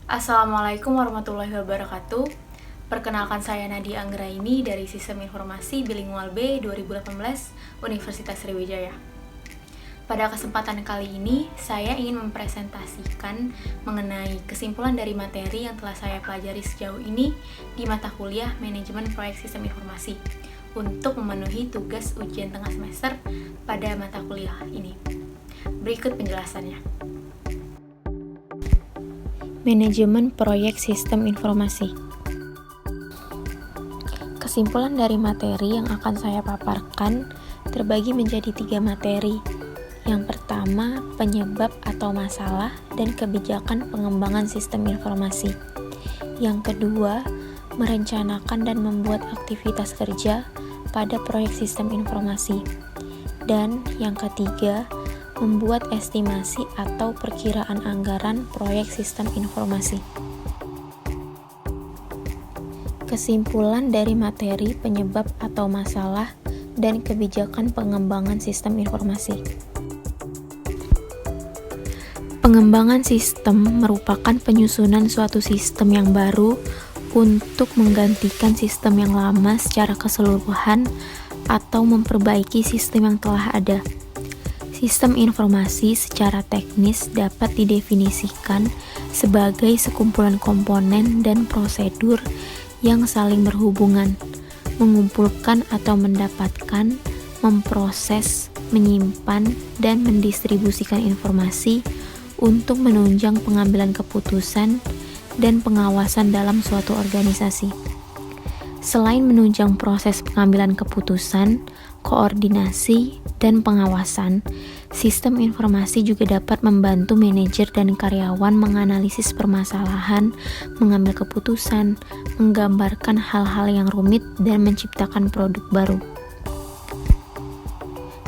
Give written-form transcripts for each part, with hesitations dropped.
Assalamualaikum warahmatullahi wabarakatuh. Perkenalkan saya Nadia Anggraini dari Sistem Informasi Bilingual B 2018 Universitas Sriwijaya. Pada kesempatan kali ini, saya ingin mempresentasikan mengenai kesimpulan dari materi yang telah saya pelajari sejauh ini di mata kuliah Manajemen Proyek Sistem Informasi untuk memenuhi tugas ujian tengah semester pada mata kuliah ini. Berikut penjelasannya. Manajemen Proyek Sistem Informasi. Kesimpulan dari materi yang akan saya paparkan terbagi menjadi 3 materi. Yang pertama, penyebab atau masalah dan kebijakan pengembangan sistem informasi. Yang kedua, merencanakan dan membuat aktivitas kerja pada proyek sistem informasi. Dan yang ketiga, membuat estimasi atau perkiraan anggaran proyek sistem informasi. Kesimpulan dari materi penyebab atau masalah dan kebijakan pengembangan sistem informasi. Pengembangan sistem merupakan penyusunan suatu sistem yang baru untuk menggantikan sistem yang lama secara keseluruhan atau memperbaiki sistem yang telah ada. Sistem informasi secara teknis dapat didefinisikan sebagai sekumpulan komponen dan prosedur yang saling berhubungan, mengumpulkan atau mendapatkan, memproses, menyimpan, dan mendistribusikan informasi untuk menunjang pengambilan keputusan dan pengawasan dalam suatu organisasi. Selain menunjang proses pengambilan keputusan, koordinasi, dan pengawasan, sistem informasi juga dapat membantu manajer dan karyawan menganalisis permasalahan, mengambil keputusan, menggambarkan hal-hal yang rumit, dan menciptakan produk baru.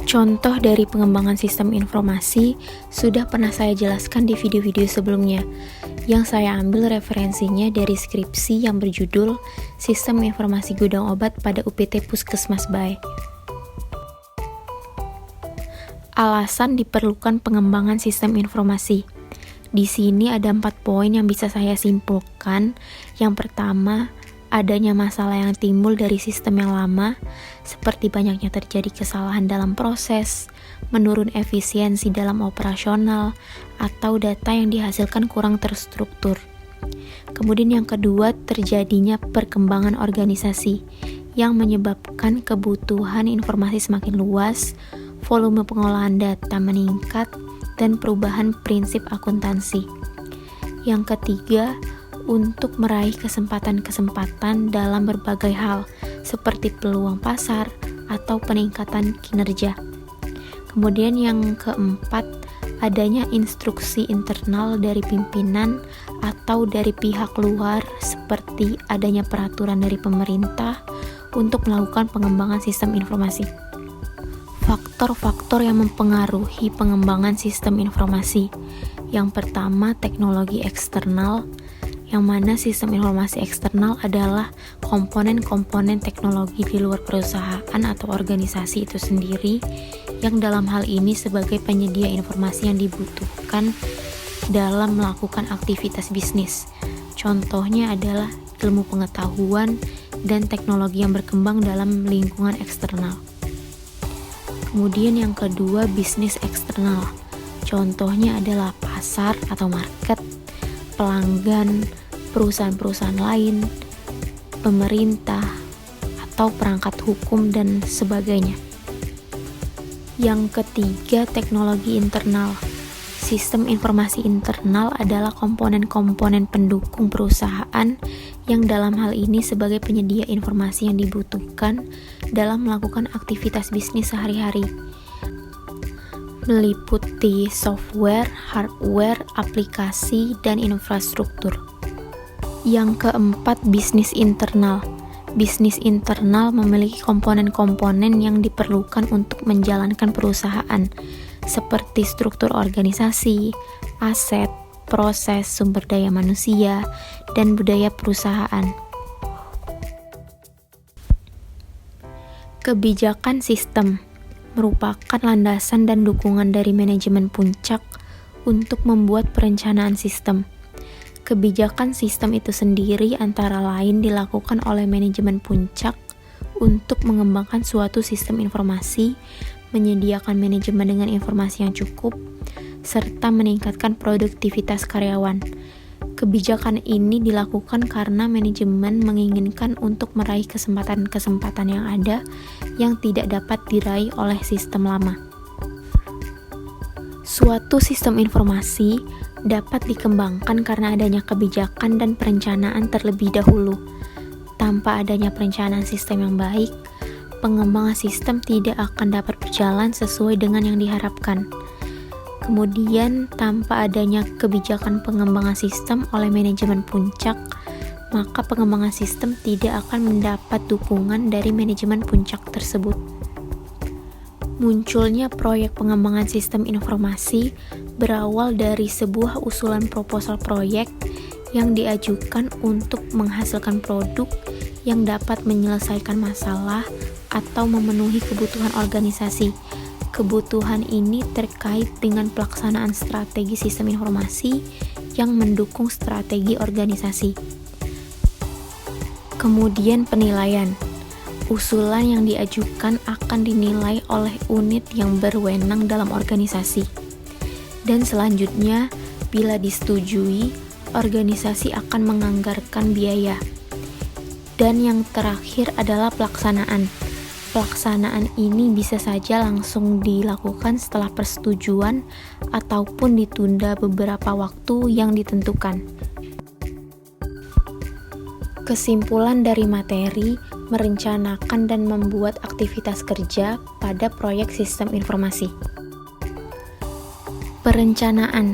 Contoh dari pengembangan sistem informasi sudah pernah saya jelaskan di video-video sebelumnya, yang saya ambil referensinya dari skripsi yang berjudul Sistem Informasi Gudang Obat pada UPT Puskesmas Bae. Alasan diperlukan pengembangan sistem informasi. Di sini ada 4 poin yang bisa saya simpulkan. Yang pertama, adanya masalah yang timbul dari sistem yang lama, seperti banyaknya terjadi kesalahan dalam proses, menurun efisiensi dalam operasional, atau data yang dihasilkan kurang terstruktur. Kemudian yang kedua, terjadinya perkembangan organisasi yang menyebabkan kebutuhan informasi semakin luas, volume pengolahan data meningkat, dan perubahan prinsip akuntansi. Yang ketiga, untuk meraih kesempatan-kesempatan dalam berbagai hal, seperti peluang pasar atau peningkatan kinerja. Kemudian yang keempat, adanya instruksi internal dari pimpinan atau dari pihak luar, seperti adanya peraturan dari pemerintah untuk melakukan pengembangan sistem informasi. Faktor-faktor yang mempengaruhi pengembangan sistem informasi. Yang pertama, teknologi eksternal, yang mana sistem informasi eksternal adalah komponen-komponen teknologi di luar perusahaan atau organisasi itu sendiri, yang dalam hal ini sebagai penyedia informasi yang dibutuhkan dalam melakukan aktivitas bisnis. Contohnya adalah ilmu pengetahuan dan teknologi yang berkembang dalam lingkungan eksternal. Kemudian yang kedua, bisnis eksternal. Contohnya adalah pasar atau market, pelanggan, perusahaan-perusahaan lain, pemerintah, atau perangkat hukum, dan sebagainya. Yang ketiga, teknologi internal. Sistem informasi internal adalah komponen-komponen pendukung perusahaan yang dalam hal ini sebagai penyedia informasi yang dibutuhkan dalam melakukan aktivitas bisnis sehari-hari, meliputi software, hardware, aplikasi, dan infrastruktur. Yang keempat, bisnis internal. Bisnis internal memiliki komponen-komponen yang diperlukan untuk menjalankan perusahaan, seperti struktur organisasi, aset, proses, sumber daya manusia, dan budaya perusahaan. Kebijakan sistem merupakan landasan dan dukungan dari manajemen puncak untuk membuat perencanaan sistem. Kebijakan sistem itu sendiri antara lain dilakukan oleh manajemen puncak untuk mengembangkan suatu sistem informasi, menyediakan manajemen dengan informasi yang cukup, serta meningkatkan produktivitas karyawan. Kebijakan ini dilakukan karena manajemen menginginkan untuk meraih kesempatan-kesempatan yang ada yang tidak dapat diraih oleh sistem lama. Suatu sistem informasi dapat dikembangkan karena adanya kebijakan dan perencanaan terlebih dahulu. Tanpa adanya perencanaan sistem yang baik, pengembangan sistem tidak akan dapat berjalan sesuai dengan yang diharapkan. Kemudian, tanpa adanya kebijakan pengembangan sistem oleh manajemen puncak, maka pengembangan sistem tidak akan mendapat dukungan dari manajemen puncak tersebut. Munculnya proyek pengembangan sistem informasi berawal dari sebuah usulan proposal proyek yang diajukan untuk menghasilkan produk yang dapat menyelesaikan masalah atau memenuhi kebutuhan organisasi. Kebutuhan ini terkait dengan pelaksanaan strategi sistem informasi yang mendukung strategi organisasi. Kemudian penilaian. Usulan yang diajukan akan dinilai oleh unit yang berwenang dalam organisasi. Dan selanjutnya, bila disetujui, organisasi akan menganggarkan biaya. Dan yang terakhir adalah pelaksanaan. Pelaksanaan ini bisa saja langsung dilakukan setelah persetujuan ataupun ditunda beberapa waktu yang ditentukan. Kesimpulan dari materi, merencanakan dan membuat aktivitas kerja pada proyek sistem informasi. Perencanaan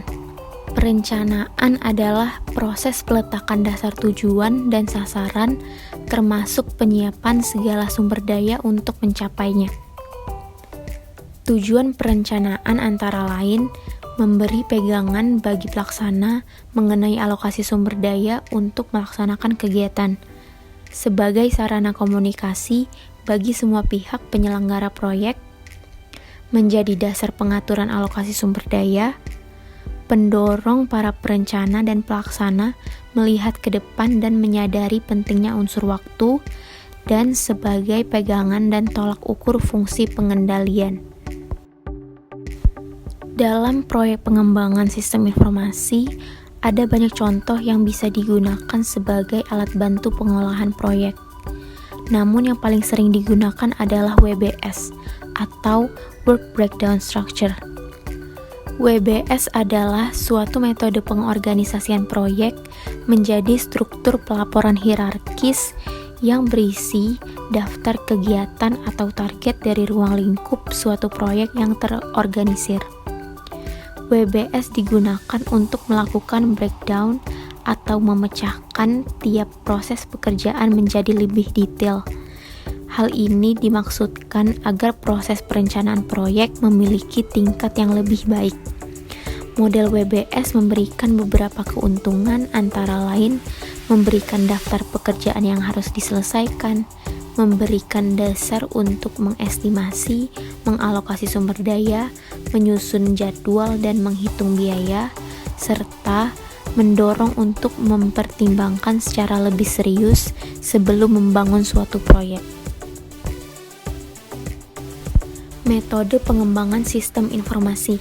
adalah proses peletakan dasar tujuan dan sasaran, termasuk penyiapan segala sumber daya untuk mencapainya. Tujuan perencanaan antara lain memberi pegangan bagi pelaksana mengenai alokasi sumber daya untuk melaksanakan kegiatan, sebagai sarana komunikasi bagi semua pihak penyelenggara proyek, menjadi dasar pengaturan alokasi sumber daya, pendorong para perencana dan pelaksana melihat ke depan dan menyadari pentingnya unsur waktu, dan sebagai pegangan dan tolak ukur fungsi pengendalian. Dalam proyek pengembangan sistem informasi, ada banyak contoh yang bisa digunakan sebagai alat bantu pengolahan proyek. Namun yang paling sering digunakan adalah WBS atau Work Breakdown Structure. WBS adalah suatu metode pengorganisasian proyek menjadi struktur pelaporan hierarkis yang berisi daftar kegiatan atau target dari ruang lingkup suatu proyek yang terorganisir. WBS digunakan untuk melakukan breakdown atau memecahkan tiap proses pekerjaan menjadi lebih detail. Hal ini dimaksudkan agar proses perencanaan proyek memiliki tingkat yang lebih baik. Model WBS memberikan beberapa keuntungan, antara lain memberikan daftar pekerjaan yang harus diselesaikan, memberikan dasar untuk mengestimasi, mengalokasi sumber daya, menyusun jadwal dan menghitung biaya, serta mendorong untuk mempertimbangkan secara lebih serius sebelum membangun suatu proyek. Metode pengembangan sistem informasi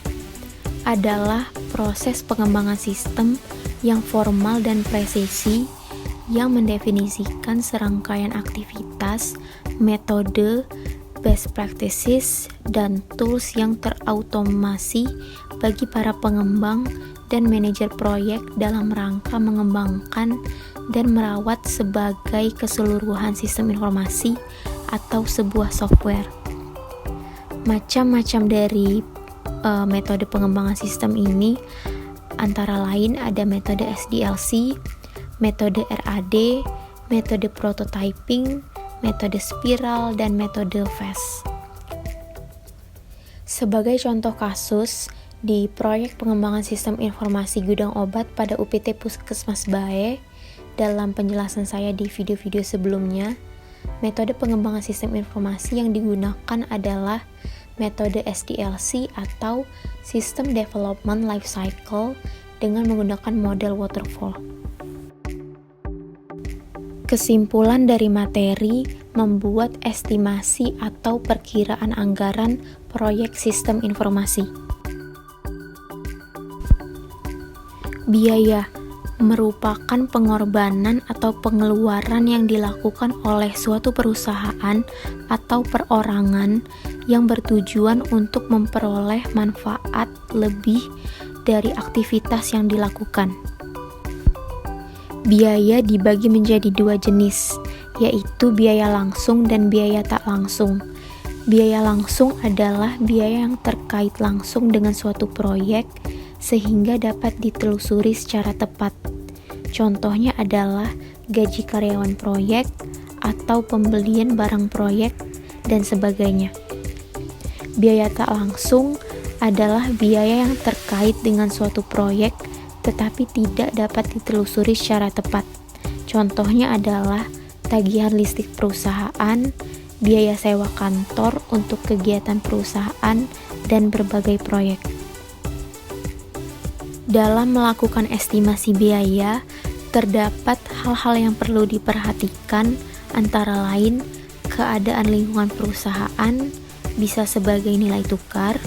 adalah proses pengembangan sistem yang formal dan presisi yang mendefinisikan serangkaian aktivitas, metode, best practices, dan tools yang terautomasi bagi para pengembang dan manajer proyek dalam rangka mengembangkan dan merawat sebagai keseluruhan sistem informasi atau sebuah software. Macam-macam dari metode pengembangan sistem ini antara lain ada metode SDLC, metode RAD, metode prototyping, metode spiral, dan metode FAST. Sebagai contoh kasus, di proyek pengembangan sistem informasi gudang obat pada UPT Puskesmas Bae, dalam penjelasan saya di video-video sebelumnya, metode pengembangan sistem informasi yang digunakan adalah metode SDLC atau System Development Life Cycle dengan menggunakan model waterfall. Kesimpulan dari materi membuat estimasi atau perkiraan anggaran proyek sistem informasi. Biaya merupakan pengorbanan atau pengeluaran yang dilakukan oleh suatu perusahaan atau perorangan yang bertujuan untuk memperoleh manfaat lebih dari aktivitas yang dilakukan. Biaya dibagi menjadi dua jenis, yaitu biaya langsung dan biaya tak langsung. Biaya langsung adalah biaya yang terkait langsung dengan suatu proyek sehingga dapat ditelusuri secara tepat. Contohnya adalah gaji karyawan proyek atau pembelian barang proyek dan sebagainya. Biaya tak langsung adalah biaya yang terkait dengan suatu proyek tetapi tidak dapat ditelusuri secara tepat. Contohnya adalah tagihan listrik perusahaan, biaya sewa kantor untuk kegiatan perusahaan, dan berbagai proyek. Dalam melakukan estimasi biaya, terdapat hal-hal yang perlu diperhatikan, antara lain keadaan lingkungan perusahaan, bisa sebagai nilai tukar,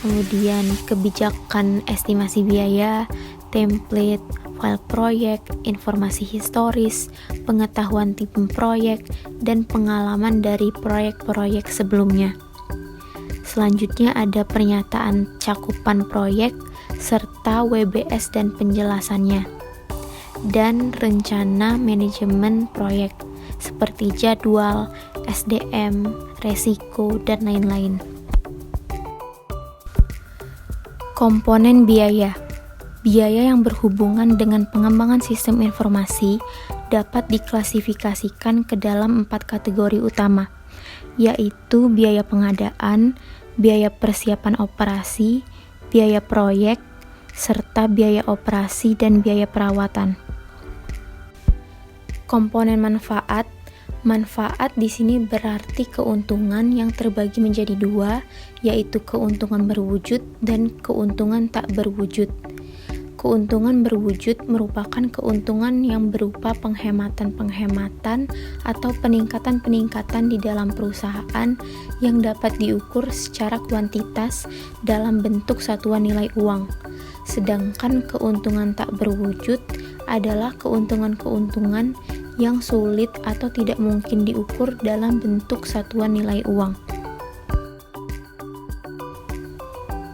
kemudian kebijakan estimasi biaya, template, file proyek, informasi historis, pengetahuan tipe proyek, dan pengalaman dari proyek-proyek sebelumnya. Selanjutnya ada pernyataan cakupan proyek, serta WBS dan penjelasannya, dan rencana manajemen proyek, seperti jadwal, SDM, resiko, dan lain-lain. Komponen biaya. Biaya yang berhubungan dengan pengembangan sistem informasi dapat diklasifikasikan ke dalam 4 kategori utama, yaitu biaya pengadaan, biaya persiapan operasi, biaya proyek, serta biaya operasi dan biaya perawatan. Komponen manfaat. Manfaat di sini berarti keuntungan yang terbagi menjadi dua, yaitu keuntungan berwujud dan keuntungan tak berwujud. Keuntungan berwujud merupakan keuntungan yang berupa penghematan-penghematan atau peningkatan-peningkatan di dalam perusahaan yang dapat diukur secara kuantitas dalam bentuk satuan nilai uang. Sedangkan keuntungan tak berwujud adalah keuntungan-keuntungan yang sulit atau tidak mungkin diukur dalam bentuk satuan nilai uang.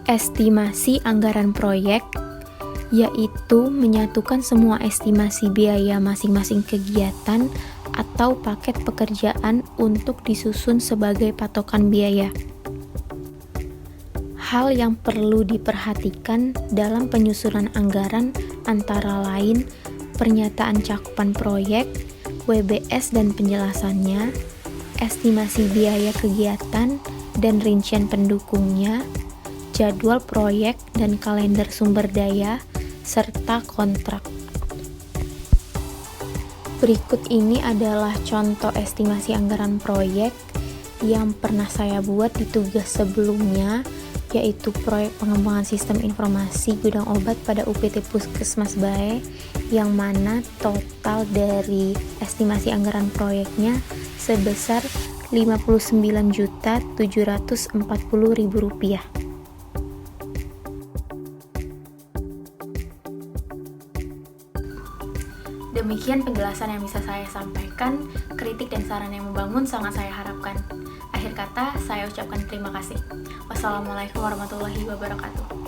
Estimasi anggaran proyek yaitu menyatukan semua estimasi biaya masing-masing kegiatan atau paket pekerjaan untuk disusun sebagai patokan biaya. Hal yang perlu diperhatikan dalam penyusunan anggaran antara lain pernyataan cakupan proyek, WBS dan penjelasannya, estimasi biaya kegiatan dan rincian pendukungnya, jadwal proyek dan kalender sumber daya, serta kontrak. Berikut ini adalah contoh estimasi anggaran proyek yang pernah saya buat di tugas sebelumnya, yaitu proyek pengembangan sistem informasi gudang obat pada UPT Puskesmas Bae, yang mana total dari estimasi anggaran proyeknya sebesar Rp59.740.000. Demikian penjelasan yang bisa saya sampaikan, kritik dan saran yang membangun sangat saya harapkan. Akhir kata, saya ucapkan terima kasih. Wassalamualaikum warahmatullahi wabarakatuh.